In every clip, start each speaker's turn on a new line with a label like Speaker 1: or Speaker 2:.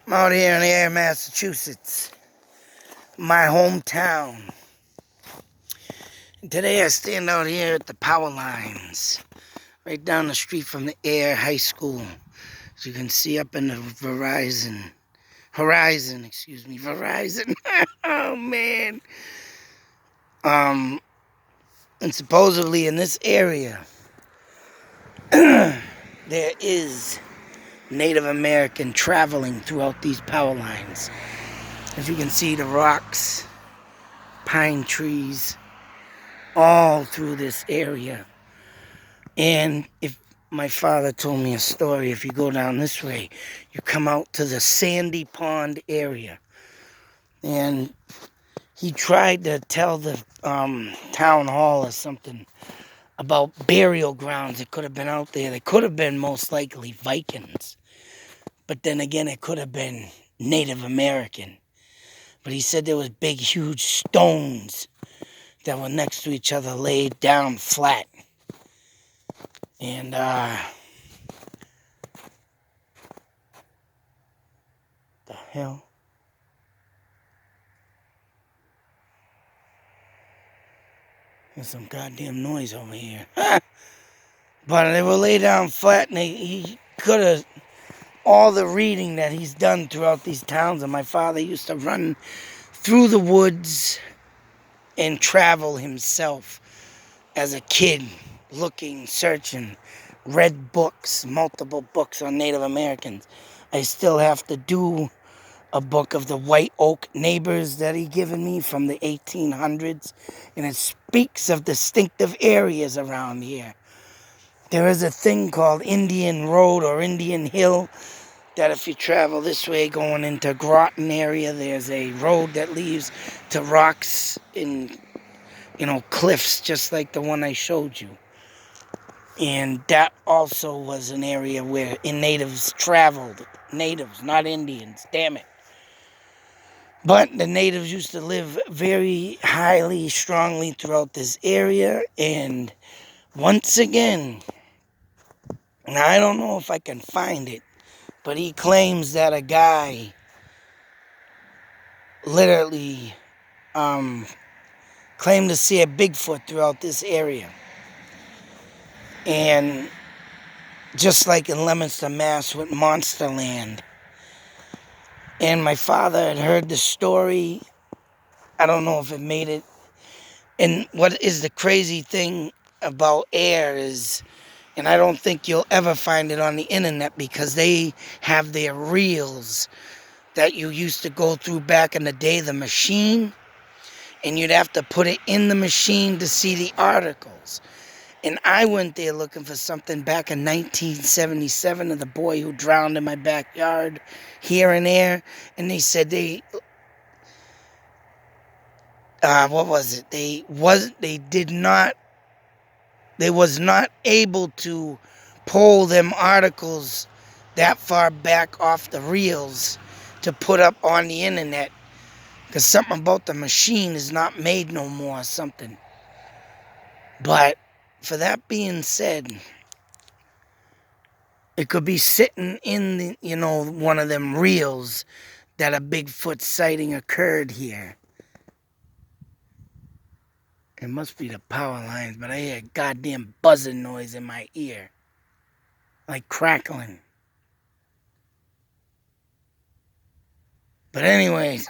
Speaker 1: I'm out here in Ayer, Massachusetts, my hometown. Today I stand out here at the power lines, right down the street from the Ayer High School. As you can see up in the Verizon. Oh man. And supposedly in this area, there is Native American traveling throughout these power lines. As you can see, the rocks, pine trees, all through this area. And if my father told me a story, if you go down this way, you come out to the Sandy Pond area. And he tried to tell the town hall or something about burial grounds that could have been out there. They could have been most likely Vikings. But then again, it could have been Native American. But he said there was big, huge stones that were next to each other, laid down flat. And, the hell? There's some goddamn noise over here. But they were laid down flat, and he could have, all the reading that he's done throughout these towns, and my father used to run through the woods and travel himself as a kid, looking, searching, read books, multiple books on Native Americans. I still have to do a book of the white oak neighbors that he given me from the 1800s, and it speaks of distinctive areas around here. There is a thing called Indian Road or Indian Hill that if you travel this way going into Groton area, there's a road that leads to rocks in, cliffs just like the one I showed you. And that also was an area where natives traveled. Natives, not Indians, damn it. But the natives used to live very highly, strongly throughout this area. And once again, now I don't know if I can find it, but he claims that a guy literally claimed to see a Bigfoot throughout this area. And just like in Leominster, Mass. With Monsterland. And my father had heard the story. I don't know if it made it. And what is the crazy thing about Ayer is, and I don't think you'll ever find it on the internet because they have their reels that you used to go through back in the day, the machine, and you'd have to put it in the machine to see the articles. And I went there looking for something back in 1977 of the boy who drowned in my backyard here and there. And they said what was it? They was not able to pull them articles that far back off the reels to put up on the internet. Because something about the machine is not made no more or something. But for that being said, it could be sitting in the, one of them reels that a Bigfoot sighting occurred here. It must be the power lines, but I hear a goddamn buzzing noise in my ear. Like crackling. But anyways,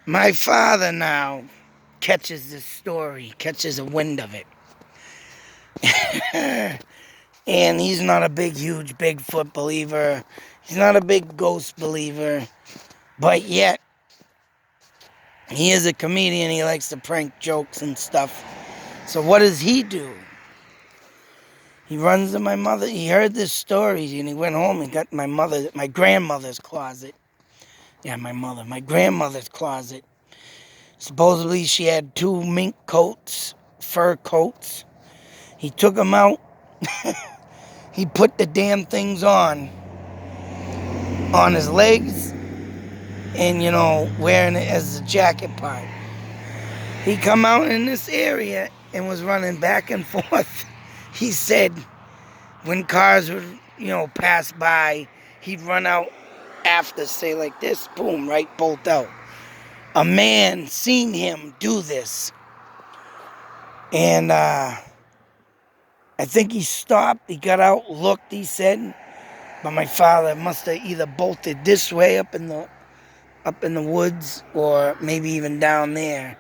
Speaker 1: my father now catches this story, catches a wind of it. And he's not a big, huge Bigfoot believer. He's not a big ghost believer. But yet, he is a comedian. He likes to prank jokes and stuff. So what does he do? He runs to my mother. He heard this story and he went home and got my grandmother's closet. Yeah, my grandmother's closet. Supposedly she had 2 mink coats, fur coats. He took them out. He put the damn things on his legs and, wearing it as a jacket part. He come out in this area and was running back and forth. He said when cars would, pass by, he'd run out after, say like this, boom, right, bolt out. A man seen him do this. And I think he stopped, he got out, looked, he said. But my father must have either bolted this way up in the woods, or maybe even down there.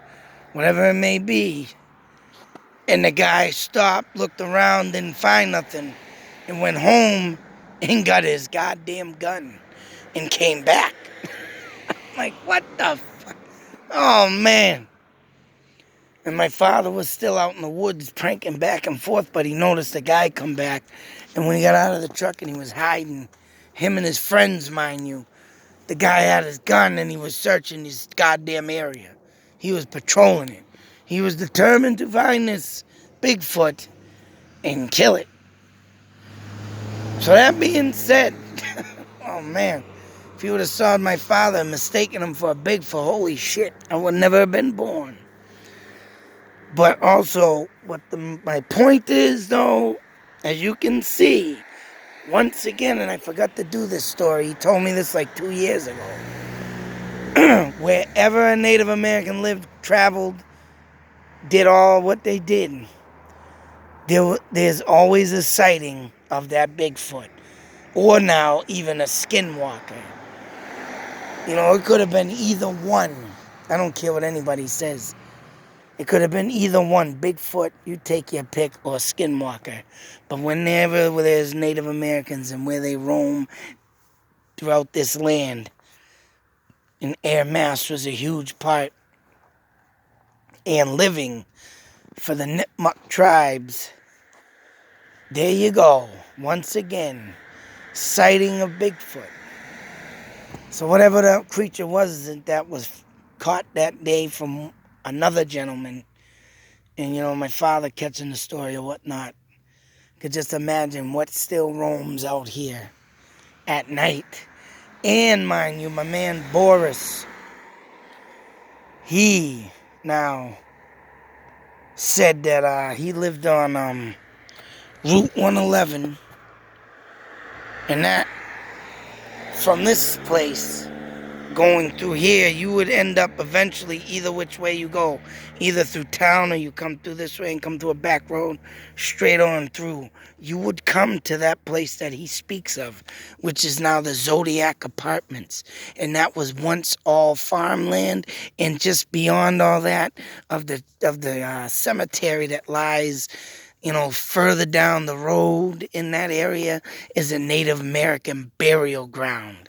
Speaker 1: Whatever it may be. And the guy stopped, looked around, didn't find nothing, and went home and got his goddamn gun and came back. Like, what the fuck? Oh, man. And my father was still out in the woods pranking back and forth, but he noticed the guy come back. And when he got out of the truck and he was hiding, him and his friends, mind you, the guy had his gun and he was searching his goddamn area. He was patrolling it. He was determined to find this Bigfoot and kill it. So that being said, oh man, if you would have saw my father and mistaken him for a Bigfoot, holy shit, I would never have been born. But also, my point is, though, as you can see, once again, and I forgot to do this story, he told me this like 2 years ago. Wherever a Native American lived, traveled, did all what they did, there's always a sighting of that Bigfoot. Or now, even a skinwalker. You know, it could have been either one. I don't care what anybody says. It could have been either one. Bigfoot, you take your pick, or skinwalker. But whenever there's Native Americans and where they roam throughout this land, and Ayer Ma was a huge part, and living for the Nipmuc tribes. There you go. Once again, sighting of Bigfoot. So whatever the creature was that was caught that day from another gentleman, and my father catching the story or whatnot, could just imagine what still roams out here at night. And mind you, my man Boris, he now said that he lived on Route 111, and that from this place going through here, you would end up eventually either which way you go, either through town or you come through this way and come through a back road straight on through. You would come to that place that he speaks of, which is now the Zodiac Apartments, and that was once all farmland. And just beyond all that, of the cemetery that lies further down the road in that area, is a Native American burial ground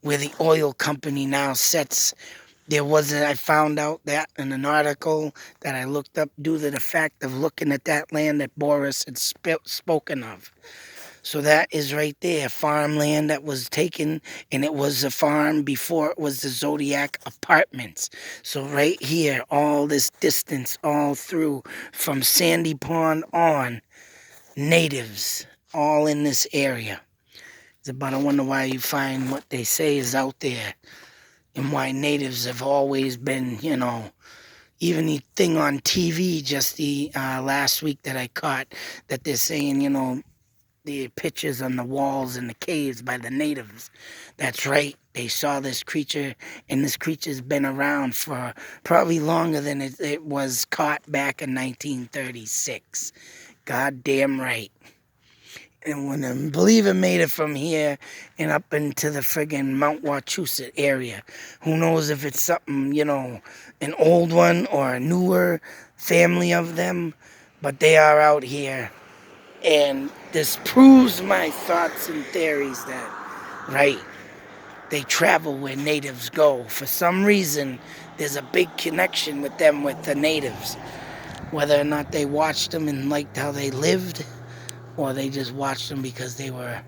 Speaker 1: where the oil company now sets. I found out that in an article that I looked up due to the fact of looking at that land that Boris had spoken of. So that is right there, farmland that was taken, and it was a farm before it was the Zodiac Apartments. So right here, all this distance, all through, from Sandy Pond on, natives, all in this area. But I wonder why you find what they say is out there, and why natives have always been, even the thing on TV just the last week that I caught, that they're saying, the pictures on the walls in the caves by the natives. That's right. They saw this creature, and this creature's been around for probably longer than it was caught back in 1936. Goddamn right. And when I believe it made it from here and up into the friggin' Mount Wachusett area. Who knows if it's something, an old one or a newer family of them. But they are out here. And this proves my thoughts and theories that, right, they travel where natives go. For some reason, there's a big connection with them, with the natives. Whether or not they watched them and liked how they lived, or they just watched them because they were,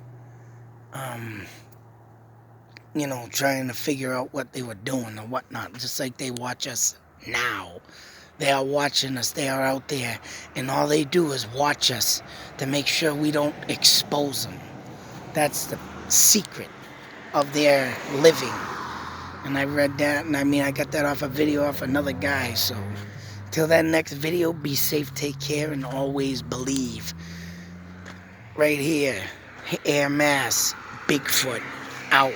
Speaker 1: trying to figure out what they were doing or whatnot. Just like they watch us now. They are watching us. They are out there. And all they do is watch us to make sure we don't expose them. That's the secret of their living. And I read that, and I got that off a video off another guy. So, till that next video, be safe, take care, and always believe. Right here, Ayer Ma, Bigfoot, out.